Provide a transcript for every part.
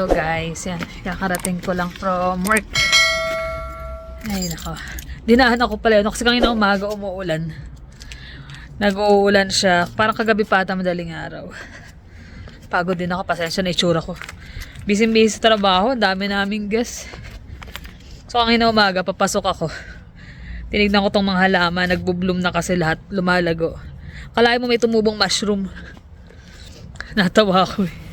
Hello guys, yan. Kakarating ko lang from work. Ay nako. Dinahan ako pala yun kasi kanina umaga umuulan. Nag-uulan siya. Parang kagabi pa ata madaling araw. Pagod din ako. Pasensya na itsura ko. Busy-busy sa trabaho. Dami naming guests. So kanina umaga papasok ako. Tinignan ko tong mga halaman. Nagbo-bloom na kasi lahat. Lumalago. Kalahin mo may tumubong mushroom. Natawa ako eh.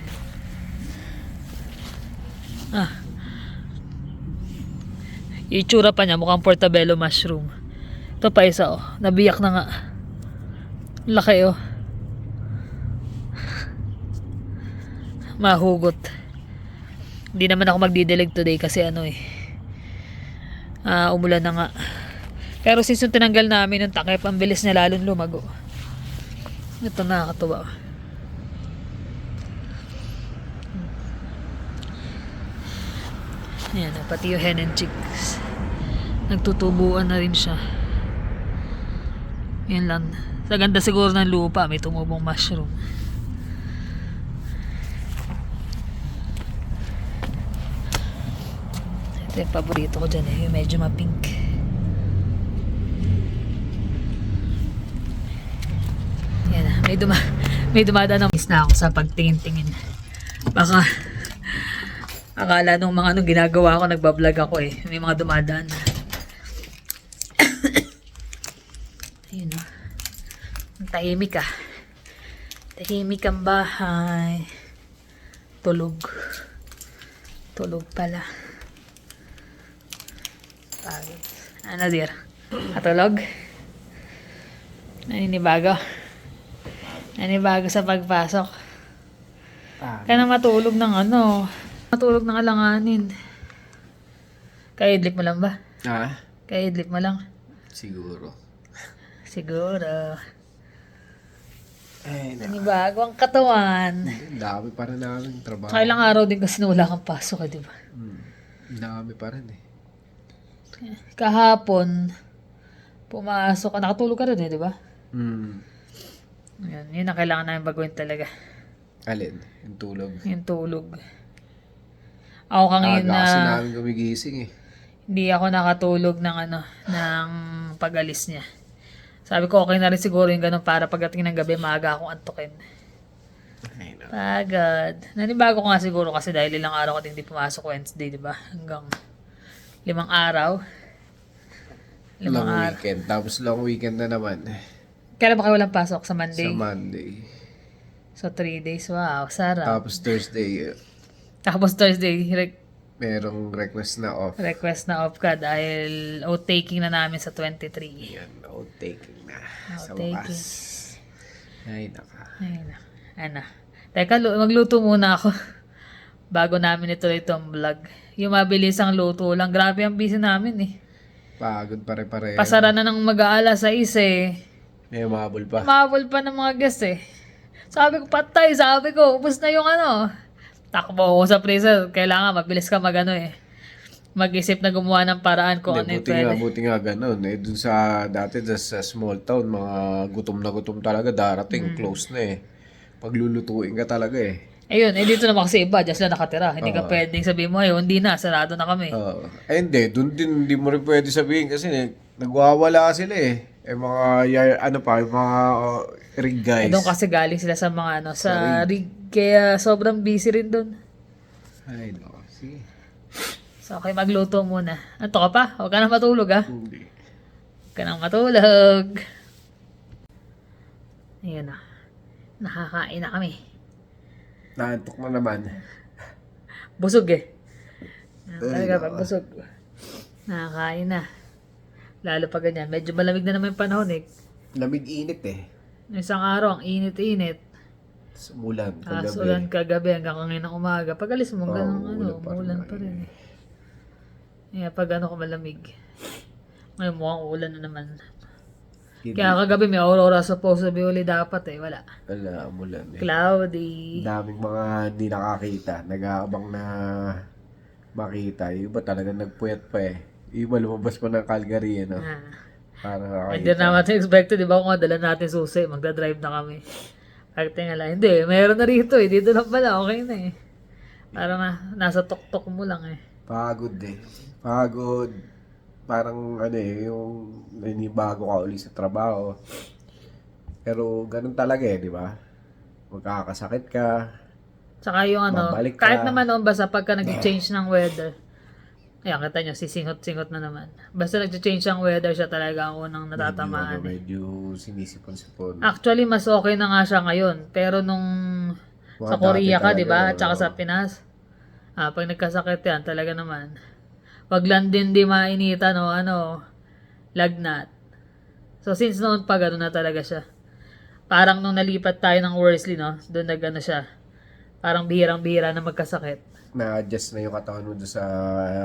Yung itsura pa niya mukhang portobello mushroom. Ito pa isa oh. Nabiyak na nga. Laki oh. Mahugot. Hindi naman ako magdidilig today kasi ano eh. Umulan na nga. Pero since yung tinanggal namin yung takip, ang bilis niya lalong lumago. Ito nakakatuwa. Ayan, pati yung hen and chicks. Nagtutubuan na rin siya. Yan lang. Sa ganda siguro ng lupa, may tumubong mushroom. Ito yung paborito ko dyan eh, yung medyo ma-pink. Yan na, may dumadaan ng miss na ako sa pagtingin-tingin. Baka akala nung mga anong ginagawa ko, nagbablog ako eh. May mga dumadaan na. Ayun o. Ang tahimik ah. Tahimik ang bahay. Tulog. Tulog pala. Pagod. Ano dear? Katulog? Naninibago? Naninibago sa pagpasok? Kaya na matulog ng ano. Matulog ng alanganin. Kaya idlip mo lang ba? Ha? Kaya idlip mo lang? Siguro. Siguro. Ay, Nanibago ang katawan. dami pa rin namin trabaho. Kailang araw din kasi na wala kang pasok, di ba? Dami pa rin eh. Kahapon, pumasok ka. Nakatulog ka rin eh, di ba? Yun ang kailangan namin baguhin talaga. Alin? Yung tulog. Yung tulog. Ako kanina, Aga kasi namin gumigising eh. hindi ako nakatulog ng ano, ng pag-alis niya. Sabi ko okay na rin siguro yung ganun para pagdating ng gabi maaga akong antukin. Ay, no. Pagod. Nanibago ko nga siguro kasi dahil ilang araw ko din hindi pumasok Wednesday, di ba? Hanggang 5 araw. 5 Long araw. weekend. Tapos long weekend na naman. Kailan ba kayo walang pasok? Sa Monday? Sa Monday. So 3 days. Wow, sarap. Tapos Thursday, Tapos Thursday, merong request na off. request na off ka dahil out-taking na namin sa 23. Yan, out-taking na. Sa Out-taking. wakas. Ay, naka. Ayun na. Ano. Teka, magluto muna ako. Bago namin ituloy itong vlog. Yung mabilisang luto lang. Grabe ang busy namin eh. Pagod pare-pare. Pasara na ng mag-aala sa eh. May umabol pa. Umabol pa ng mga guests eh. Sabi ko, patay. Sabi ko, ubos na yung ano. Takbo ako sa freezer. Kailangan mabilis ka mag-ano eh. Mag-isip na gumawa ng paraan kung ano yung pwede. Buti nga ganun. Eh, dun sa dati sa small town, mga gutom na gutom talaga. Darating, close na eh. Paglulutuin ka talaga eh. Ayun, dito naman kasi iba. Just lang nakatira. Hindi ka pwedeng sabihin mo, hindi na. Sarado na kami. Hindi. Dun din, hindi mo rin pwede sabihin kasi nagwawala sila eh. Mga rig guys. Doon kasi galing sila sa mga ano, sa rig. Kaya sobrang busy rin doon. Ay, no. Sige. So, okay, magluto muna. Anto ka pa? Huwag ka na matulog, ha? Hindi. Huwag ka na matulog. Ayun na. Nakakain na kami. Naantok na naman. Busog eh. Talaga pag busog. Nakakain na. Lalo pa ganyan. Medyo malamig na naman yung panahon eh. Lamig-init eh. Isang araw, ang init-init. Umulan kagabi. Ulan kagabi hanggang kanina umaga. Pag alis mo, ganun umulan pa rin eh. Kaya pag ano ko malamig. Ngayon mukhang ulan na naman. Kaya kagabi may aurora supposed to be uli dapat eh. Wala. Wala, umulan eh. Cloudy. Daming mga hindi nakakita. Nag-aabang na makita. Yung iba talagang nagpuyat pa eh. Yung iba lumabas pa ng Calgary, no? Para Hindi na natin expected, di ba? Kung dala natin susi, magdadrive na kami. Pagtingala, hindi, mayroon na rito eh. Dito lang pala, okay na eh. Parang nasa tuktok mo lang eh. Pagod eh. Pagod. Parang ano eh, yung nanibago ka uli sa trabaho. Pero ganun talaga eh, di ba? Magkakasakit ka, Tsaka yung babalik kahit ka. naman noon basta pagka nag-change ng weather. Ayan, kita nyo, sisingot-singot na naman. Basta nag-change ang weather, siya talaga ang unang natatamaan. Medyo sinisipon-sipon. Actually, mas okay na nga siya ngayon. Pero nung Mga sa Korea dati ka, di talaga, ba? Tsaka sa Pinas. Pag nagkasakit yan, talaga naman. Wag lang din di mainitan o lagnat. So, since noon pa, gano'n na talaga siya. Parang nung nalipat tayo ng Worsley, no? Doon siya. Parang bihirang-bihira na magkasakit. na-adjust na yung katawan mo doon sa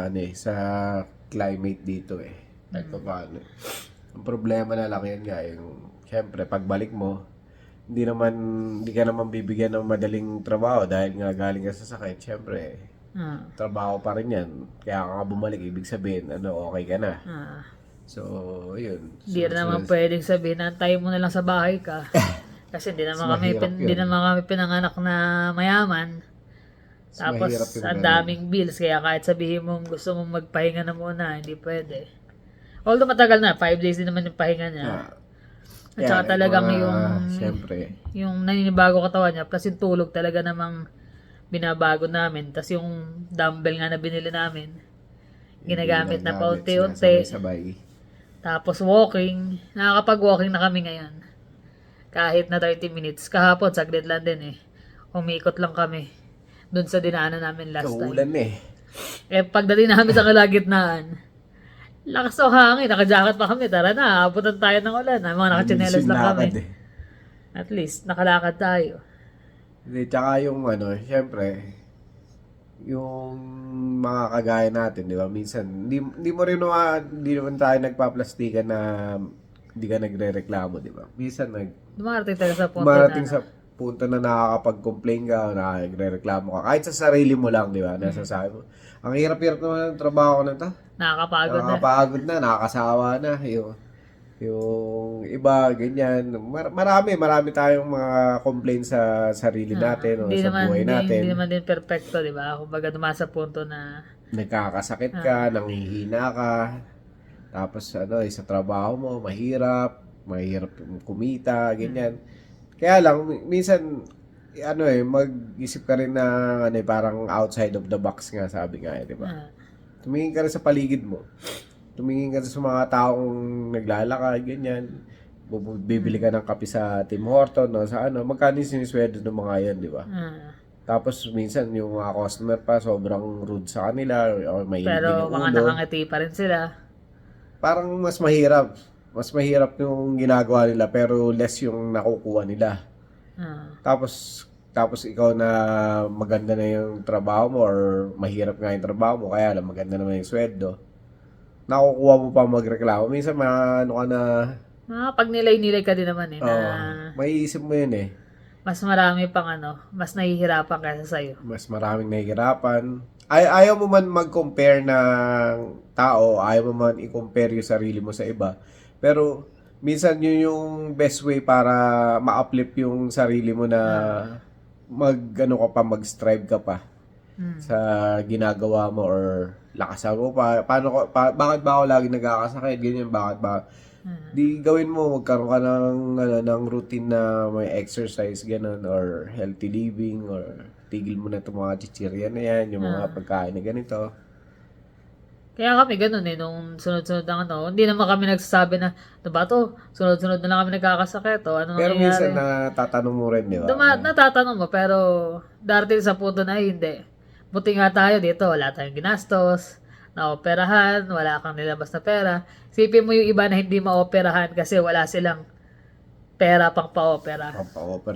ano eh, sa climate dito eh. Kahit pa paano. Ang problema na lang yan nga yung syempre pagbalik mo hindi ka naman bibigyan ng madaling trabaho dahil nga galing ka sa sakit. Syempre, trabaho pa rin yan. Kaya ka bumalik, ibig sabihin, okay ka na. So, yun. Hindi na naman pwedeng sabihin, antayin mo na lang sa bahay ka. Kasi hindi naman kami pinanganak na mayaman. Tapos, ang daming bills. Kaya kahit sabihin mong gusto mong magpahinga na muna, hindi pwede. Although matagal na, 5 days din naman yung pahinga niya. At saka talagang syempre, yung naninibago katawan niya, plus yung tulog talaga namang binabago namin. Tapos yung dumbbell nga na binili namin, ginagamit na paunti-unti. sabay. Tapos walking, nakakapag-walking na kami ngayon. Kahit na 30 minutes. Kahapon, saglit lang din eh. Umikot lang kami. Doon sa dinaanan namin last time. Ulan eh. Pagdating namin sa kalagitnaan, lakas o hangin, naka-jacket pa kami. Tara na, abutan tayo ng ulan. Mga naka-chinelas lang kami. At least, nakalakad tayo. Hindi, tsaka yung syempre, yung mga kagaya natin, di ba? Minsan, hindi naman tayo nagpaplastikan na hindi ka nagre-reklamo, di ba? Minsan, Dumarating tayo sa punto sa punto na nakakapag-complain ka o nagre-reklamo ka. Kahit sa sarili mo lang, di ba? Nasasabi mo, ang hirap-hirap naman ng trabaho ko na ito. Nakakapagod na, nakakasawa na. Yung iba, ganyan. Marami tayong mga complaints sa sarili natin o sa buhay natin. Hindi naman din perfecto, di ba? Kumbaga dumasa punto na nagkakasakit ka, nanghihina ka. Tapos sa trabaho mo, mahirap kumita, ganyan. Kaya lang minsan mag-isip ka rin na parang outside of the box nga sabi nga, di ba? Tumingin ka rin sa paligid mo. Tumingin ka sa mga taong naglalakad, ganyan. Bibili ka ng kape sa Tim Horton, no? Sa magkano yung sinisweldo ng mga yan, di ba? Tapos minsan yung mga customer pa sobrang rude sa kanila o may pero mga nakangiti pa rin sila. Parang mas mahirap. Mas mahirap yung ginagawa nila pero less yung nakukuha nila. Tapos ikaw na maganda na yung trabaho mo or mahirap nga yung trabaho mo kaya lang maganda naman yung sweldo. Nakukuha mo pa magreklamo. Minsan ka na pag nilay-nilay ka din naman eh. Maiisip mo yun eh. Mas marami pang mas nahihirapan kaysa sa'yo. Mas maraming nahihirapan. Ayaw mo man mag-compare ng tao, ayaw mo man i-compare yung sarili mo sa iba. Pero minsan yun yung best way para ma-uplift yung sarili mo na mag-strive ka pa sa ginagawa mo or lakasan mo pa. Bakit ba ako lagi nagkakasakit? Ganyan, bakit ba? Di gawin mo, magkaroon ka ng routine na may exercise, ganun, or healthy living, or tigil mo na itong mga chichirya na yan, yung mga pagkain na ganito. Kaya kami ganun nung sunod-sunod ng hindi naman kami nagsasabi na, ba to, sunod-sunod na lang kami nagkakasakit, ano pero nangyayari? Minsan natatanong mo rin, di ba? Natatanong mo, pero darating sa punto na hindi. Buti nga tayo dito, wala tayong ginastos, naoperahan, wala kang nilabas na pera. Sipin mo yung iba na hindi maoperahan kasi wala silang pera pang pa-opera.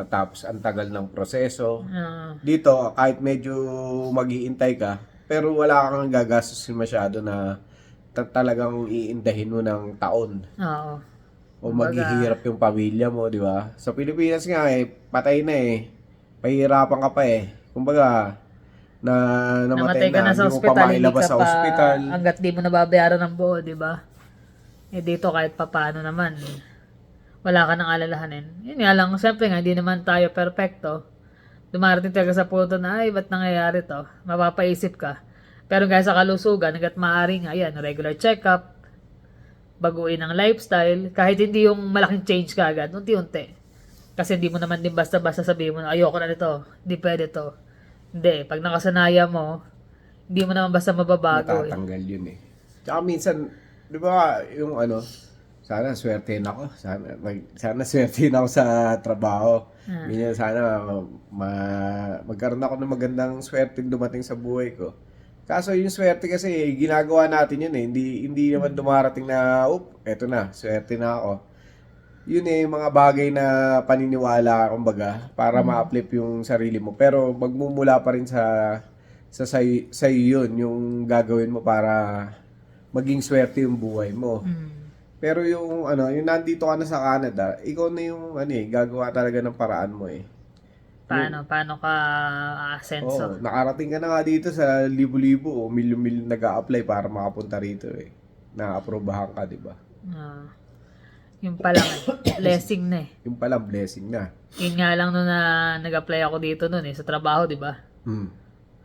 Tapos ang tagal ng proseso. Dito, kahit medyo mag-iintay ka, pero wala kang gagastusin masyado na talagang iindahin mo ng taon. Oo. O maghihirap yung pamilya mo, di ba? Sa Pilipinas nga patay na pahihirapan ka pa Kumbaga, namatay ka na sa ospital, hindi ka pa hospital. Hanggat di mo nababayaran ng buo, di ba? Dito kahit papaano naman, wala ka nang alalahanin. Yun nga lang, siyempre nga, hindi naman tayo perfecto. dumarating talaga sa punto na, ay, ba't nangyayari to? Mapapaisip ka. Pero guys, sa kalusugan, hanggat maaari nga, yan, regular check-up, baguhin ang lifestyle, kahit hindi yung malaking change ka agad, unti-unti. Kasi hindi mo naman din basta-basta sabihin mo na, ayoko na nito, hindi pwede to. Hindi, pag nakasanaya mo, hindi mo naman basta mababago. Matatanggal yun eh. Tsaka minsan, di ba, yung ano, sana swertein ako. Sana swertein ako sa trabaho. Minsan sana magkaroon ako ng magandang swerte dumating sa buhay ko. Kaso yung swerte kasi, ginagawa natin yun eh. Hindi naman dumarating na, eto na, swerte na ako. Yun eh, mga bagay na paniniwala, kumbaga, para ma-uplift yung sarili mo. Pero magmumula pa rin sa iyo yun, yung gagawin mo para maging swerte yung buhay mo. Pero yung yung nandito ka na sa Canada, ikaw na yung gagawa talaga ng paraan mo eh. Paano ka asenso? Nakarating ka na nga dito sa libo-libo o milyon-milyon nag-a-apply para makapunta rito eh. Na-aprobahan ka, di ba? Yung palang blessing na eh. Yung pala blessing na. Yun nga lang nung na nag-apply ako dito noon sa trabaho, di ba? Hmm.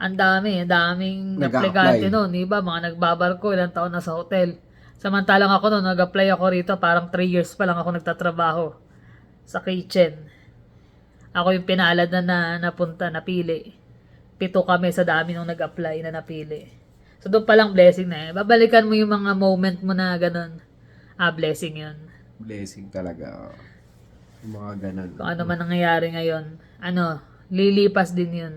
Ang daming Nag-a-apply. aplikante noon, di ba? Mga nagbabarko, ilang taon na sa hotel. Samantalang ako noon, nag-apply ako rito, parang 3 years pa lang ako nagtatrabaho sa kitchen. Ako yung pinalad na napunta, napili. 7 kami sa dami nung nag-apply na napili. So doon palang blessing na eh. Babalikan mo yung mga moment mo na ganun. Blessing yun. Blessing talaga. Yung mga ganun. Kung ano man nangyayari ngayon, lilipas din yun.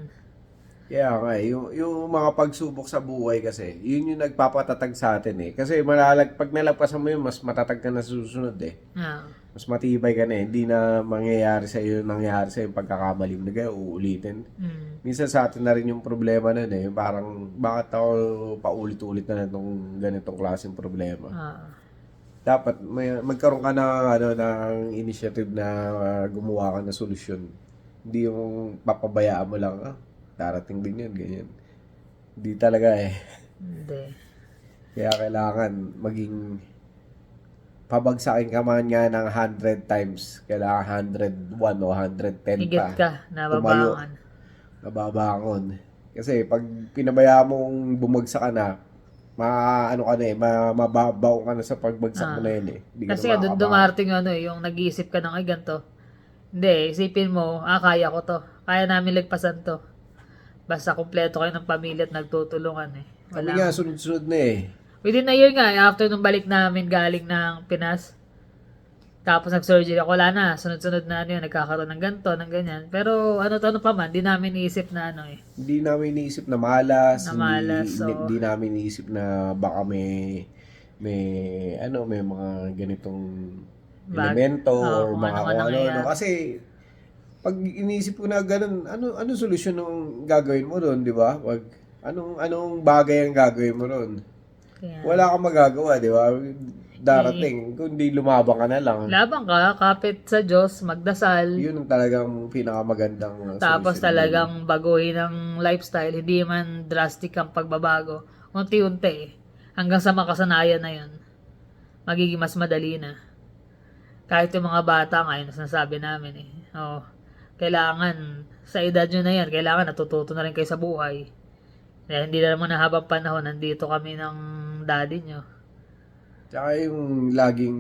Kaya nga, yung mga pagsubok sa buhay kasi, yun yung nagpapatatag sa atin eh. Kasi pag nalagpasan mo yun, mas matatag ka na sa susunod eh. Mas matibay ka na eh. Hindi na mangyayari sa iyo nangyayari sa yung pagkakamali mo na uulitin. Minsan sa atin na rin yung problema nun eh. Parang, bakit ako paulit-ulit na itong ganitong klaseng problema? Dapat magkaroon ka ng initiative na gumawa ka ng solusyon. Hindi yung papabayaan mo lang, darating din yun, ganyan. Hindi talaga eh. Hindi. Kaya kailangan maging pabagsakin ka man nga ng 100 times. Kailangan 101 o 110 Higit pa. ka, nababangon. Nababangon. Kasi pag pinabayaan mong bumagsak ka na, mababaw ka na sa pagbagsak mo na yun eh. Hindi ka Kasi na doon dumarating yung nag-iisip ka ng ay ganito. Hindi, isipin mo, kaya ko to. Kaya namin lagpasan to. Basta kumpleto kayo ng pamilya at nagtutulungan eh. Kami nga, sunod-sunod na eh. Within a year nga, after nung balik namin galing ng Pinas, tapos nag-surgery ako, wala na, sunod-sunod na nagkakaroon ng ganito, ng ganyan. Pero ano pa man, di namin iisip na Hindi namin iniisip na malas. so, Hindi namin iniisip na baka may mga ganitong elemento or kung mga ano-ano nangyayari. Kasi pag iniisip ko na ganun, ano solusyon ng gagawin mo doon, di ba? Anong bagay ang gagawin mo doon? Wala kang magagawa, di ba? Darating, kundi lumabang ka na lang. Labang ka, kapit sa Diyos, magdasal. Yun ang talagang pinakamagandang Tapos solution. talagang baguhin ang lifestyle, hindi man drastic ang pagbabago. Unti-unti hanggang sa makasanayan na yun. Magiging mas madali na. Kahit yung mga bata ngayon, sinasabi namin kailangan, sa edad nyo na yan, kailangan natututo na rin kayo sa buhay. Dahil hindi na naman na habang panahon, nandito kami ng daddy nyo. Tsaka yung laging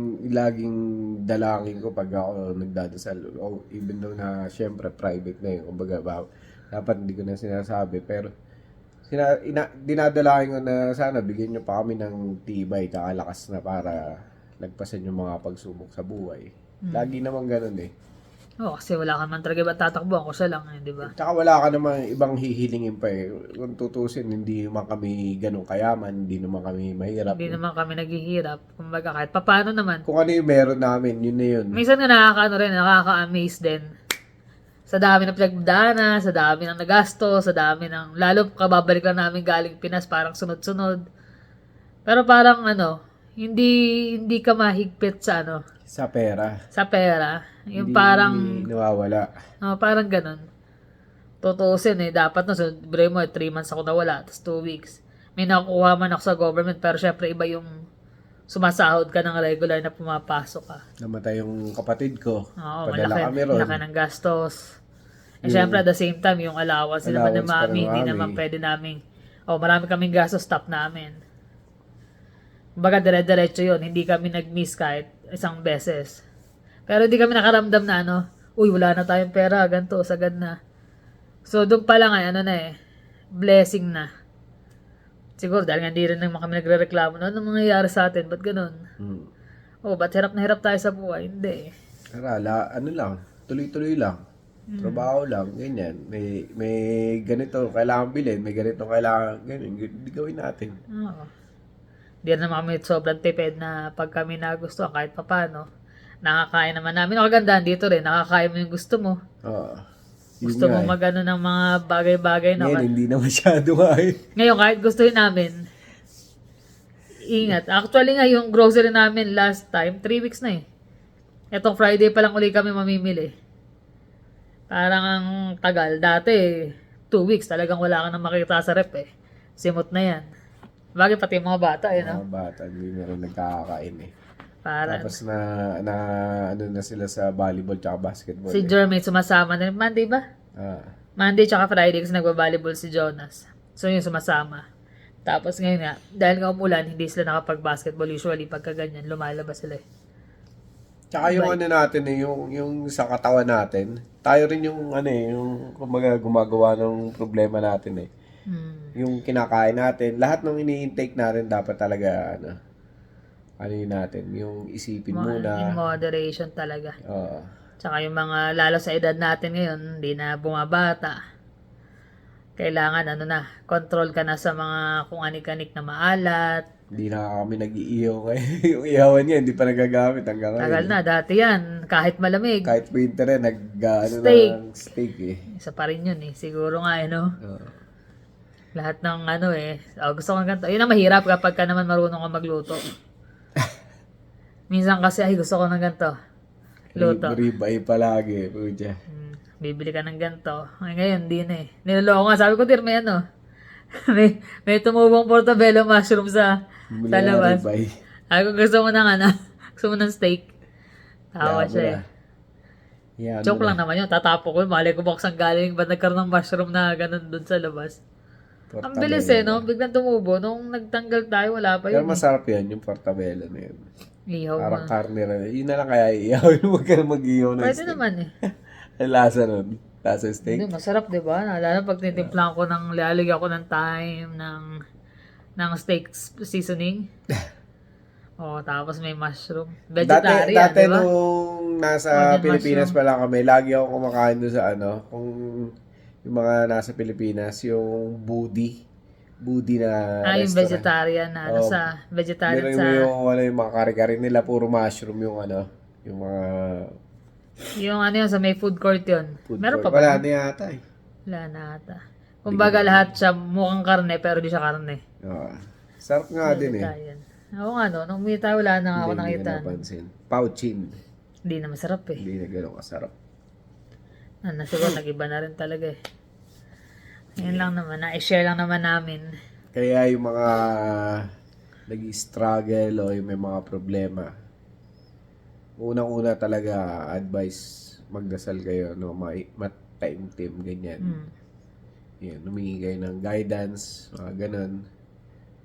dalangin ko pag ako nagdadasal. Even though na syempre private na yun. Kumbaga, dapat hindi ko na sinasabi. Pero dinadalangin ko na sana bigyan nyo pa kami ng tibay, kakalakas na para lagpasan yung mga pagsubok sa buhay. Lagi naman ganun eh. Kasi wala ka man talaga ba tatakbo ako siya lang, di ba? Tsaka wala ka naman ibang hihilingin pa eh. Kung tutusin, hindi naman kami ganun kayaman, hindi naman kami mahirap. Hindi naman kami naghihirap. Kumbaga kahit paano naman. Kung ano yung meron namin, yun na yun. Minsan nga nakaka-amaze din. Sa dami ng pinagdana, sa dami ng nagasto, sa dami ng, lalo kababalik lang namin galing Pinas, parang sunod-sunod. Pero parang hindi ka mahigpit sa Sa pera. Sa pera. Yung Hindi parang, nawawala. parang ganun. Tutuusin dapat sabihin mo, 3 months ako nawala, tapos 2 weeks. May nakukuha man ako sa government, pero syempre iba yung sumasahod ka ng regular na pumapasok ka. Namatay yung kapatid ko. Oo, Padala kami ron. malaki ng gastos. Syempre, at the same time, yung allowance naman ng Allowance pa ng mami, hindi mami. naman pwede naming, marami kaming gasto, stop namin. Baga, dire-diretso yun. Hindi kami nag-miss kahit isang beses. Pero hindi kami nakaramdam na uy, wala na tayong pera, ganito, sagad na. So, doon pa lang ay, blessing na. Siguro, dahil nga hindi rin naman kami nagre-reklamo na, anong mangyayari sa atin, ba't ganun? Ba't hirap na hirap tayo sa buhay? Hindi. Tara, lang, tuloy-tuloy lang. Trabaho lang, ganyan. May ganito kailangan bilhin, may ganito kailangan, ganyan, gawin natin. Oo. Di naman kami sobrang tipid na pag kami nagustuhan kahit papano. Nakakain naman namin. Ang kagandahan dito rin, nakakain mo yung gusto mo. Oo. Gusto mo magano ng mga bagay-bagay na. Ngayon, hindi na masyado ay. Ngayon, kahit gustuhin namin, ingat. Actually nga, yung grocery namin last time, 3 weeks na eh. Etong Friday pa lang uli kami mamimili. Parang ang tagal. Dati, 2 weeks. Talagang wala ka nang makita sa rep eh. Simot na yan. Bagay pati yung mga bata, Mga bata, hindi na rin nagkakain eh. Para Tapos ano na sila sa volleyball tsaka basketball. si Jermaine sumasama na. Monday ba? Monday tsaka Friday kasi nagba-volleyball si Jonas. So yung sumasama. Tapos ngayon nga, dahil nga umulan, hindi sila nakapag-basketball. Usually, pagka ganyan, lumalabas sila eh. Tsaka yung natin eh, yung sa katawan natin, tayo rin yung yung kumbaga gumagawa ng problema natin eh. Yung kinakain natin, lahat ng ini-intake natin dapat talaga yun natin, yung isipin In muna. moderation talaga. Oo. Tsaka yung mga, lalo sa edad natin ngayon, hindi na bumabata. Kailangan, control ka na sa mga kung anik-anik na maalat. Hindi na kami nag-iiyaw ngayon. Yung iyawan niya, hindi pa nagagamit hanggang ngayon. Tagal na, dati yan, kahit malamig. Kahit winter eh, Steak. steak eh. Isa pa rin yun eh. Siguro nga Oo. lahat ng gusto ko ng ganito. Yun ang mahirap kapag ka naman marunong ka magluto. Minsan kasi, gusto ko ng ganito. Luto. Ribeye palagi, puja. Bibili ka ng ganito. Ay, ngayon, di na eh. Niloloko nga. Sabi ko, may may tumubong portobello mushroom sa labas. Ribeye. Ay, kung gusto mo ng gusto mo ng steak. Tawa siya eh. Yan, Joke lang naman yun. Tatapo ko. Malay ko box ang galing. Ba't nagkaroon ng mushroom na ganun dun sa labas? Ang bilis eh, no? Biglang tumubo. Nung nagtanggal tayo, wala pa Pero yun. masarap yan, yung portobello na yun. Ihaw Parang na. karne rin. Yun na lang kaya iihaw. Huwag ka na mag-ihaw ng Pwede steak. naman eh. Ang lasa nun. Lasa steak. Hindi, masarap, di ba? Lalo pag titimplang ko lalagyan ko ng thyme, ng steak seasoning. Tapos may mushroom. Vegetarian, Dati di ba? nung nasa Onion Pilipinas mushroom. pa lang kami, lagi ako kumakain doon sa kung yung mga nasa Pilipinas, yung budi na Yung restaurant. vegetarian na, Oh, sa vegetarian Meron sa, yung mga kare-kare nila, puro mushroom yung yung mga yung yun, sa may food court yun. food Meron court. pa ba? Wala na yata eh. Wala na ata. Kumbaga lahat siya mukhang karne, pero di siya karne. Oo. Sarap nga din eh. Vegetarian. Oo nga no, nung may tayo wala na ako Hindi nakita. ko napansin. Pouchin. Hindi na masarap eh. Hindi na gano'ng kasarap. Siguro nag-iba na rin talaga eh. Yun lang naman, na-share lang naman namin. Kaya yung mga nag-struggle o yung may mga problema, unang-una talaga advice, magdasal kayo, mataimtim, ganyan. Yan, humingi kayo ng guidance, mga ganun.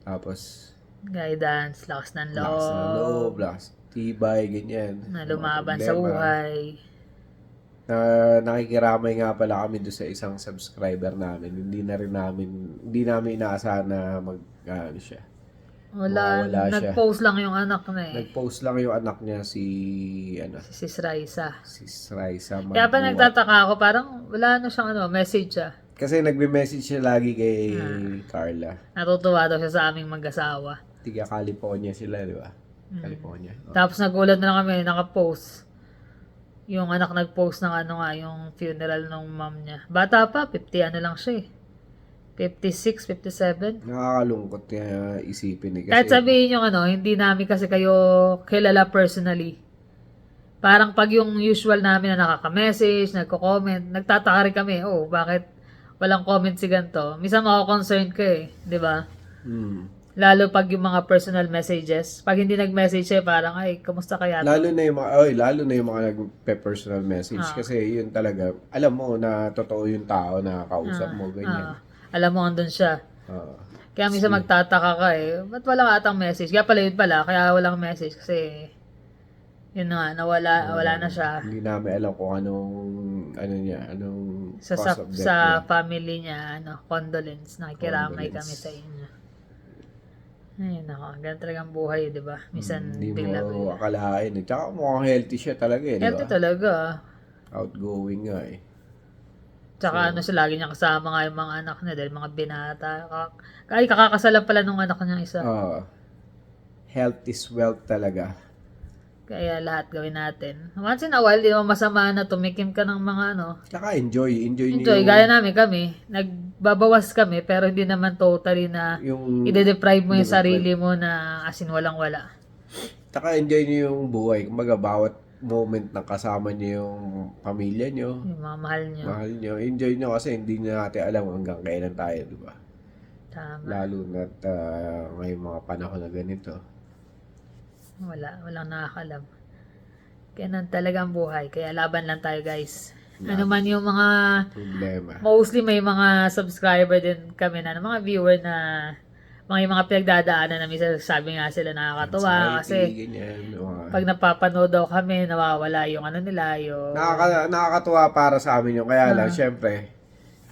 Tapos, Guidance, lakas ng lakas ng loob, loob, lakas tibay, ganyan. na Mga lumaban sa problema. buhay. Nakikiramay nga pala kami doon sa isang subscriber namin. Hindi namin inaasahan na siya. Wala, Mawawala siya. nag-post lang yung anak na eh. Nag-post lang yung anak niya si Si Sis Raisa. Raisa Kaya pa Magbuhat. nagtataka ako, parang wala na siyang message siya. Kasi nagbe-message siya lagi kay Carla. Natutuwa daw siya sa aming mag-asawa. Tiga California sila, di ba? California. Oh. Tapos nagulat na lang kami, naka-post. Yung anak nag-post ng yung funeral ng mom niya. Bata pa, 50 lang siya eh. 56, 57. Nakakalungkot kaya isipin eh. Kahit Kasi sabihin yung hindi namin kasi kayo kilala personally. Parang pag yung usual namin na nakaka-message, nagko-comment, nagtataka rin kami, bakit walang comment si ganito? Minsan mako-concern ka eh, di ba? Lalo pag yung mga personal messages. Pag hindi nag-message siya, parang, ay, kamusta kaya? Lalo na yung mga nagpe-personal message Ah. kasi yun talaga, alam mo na totoo yung tao na kausap mo, ganyan. Alam mo, andun siya. Ah. Kaya minsan magtataka ka eh, ba't wala atang message? Kaya pala yun pala, kaya walang message kasi yun na, wala na siya. Hindi namin alam kung anong Sa cause of death sa niya. family niya, condolence, nakikiramay Condolence. kami sa inyo. Ay, nako, ganun talagang buhay, di ba? Minsan, Hindi bigla. mo akalain. Tsaka mukhang healthy siya talaga eh, di Healthy ba? talaga. Outgoing nga eh. Tsaka ano siya, lagi niya kasama nga yung mga anak niya dahil mga binata. Ay, kakakasalan pala nung anak niya isa. Health is wealth talaga. Kaya lahat gawin natin. Once in a while, di mo masama na tumikim ka ng mga ano. Tsaka enjoy niyo Enjoy, gaya namin kami. Nagbabawas kami, pero hindi naman totally na yung ide-deprive mo yung sarili mo na as in walang-wala. Tsaka enjoy niyo yung buhay. Kumbaga, bawat moment na kasama niyo yung pamilya niyo, Yung mga mahal nyo. mahal niyo, enjoy niyo kasi hindi niyo natin alam hanggang kailan tayo, di ba? Tama. Lalo na ngayong mga panahon na ganito. Walang nakakalam. Kaya nan talaga ang buhay. Kaya laban lang tayo, guys. Ano man yung mga, Problema. mostly may mga subscriber din kami na, mga viewer na, mga pinagdadaanan na minsan sabi nga sila nakakatuwa kasi Ganyan. pag napapanood daw kami, nawawala yung ano nila, yung... Nakakatuwa para sa amin yun. Kaya lang, syempre,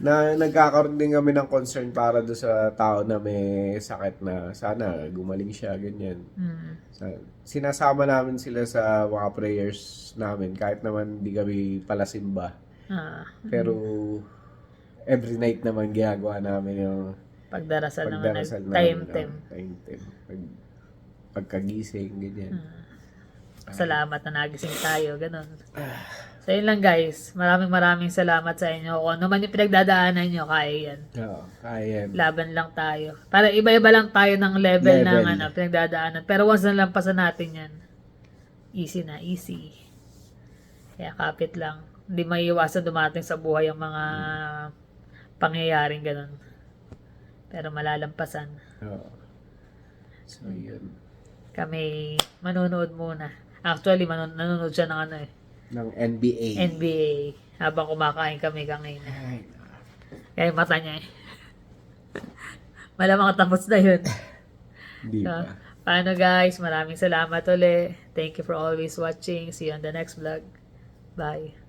nagkakaroon din kami ng concern para do sa tao na may sakit na sana gumaling siya, ganyan. Sinasama namin sila sa mga prayers namin kahit naman hindi kami palasimba. Pero every night naman ginagawa namin yung pagdarasal ng namin, time. Pagkagising, ganyan. Salamat na nagising tayo, ganun. So yun lang, guys. Maraming salamat sa inyo. Kung ano man yung pinagdadaanan nyo, kaya yan. Oo, kaya yan. Laban lang tayo. Para iba-iba lang tayo ng level ng pinagdadaanan. Pero once na lampasan natin yan, easy na, easy. Kaya kapit lang. Hindi maiiwasan dumating sa buhay ang mga pangyayaring ganun. Pero malalampasan. Oo. So, yun. Kami manonood muna. Actually, nanonood siya ng ano eh. Ng NBA. NBA. Habang kumakain kami kanina. Ay, Kaya yung mata niya eh. Malamang tapos na yun. Hindi pa. Paano guys? Maraming salamat ulit. Thank you for always watching. See you on the next vlog. Bye.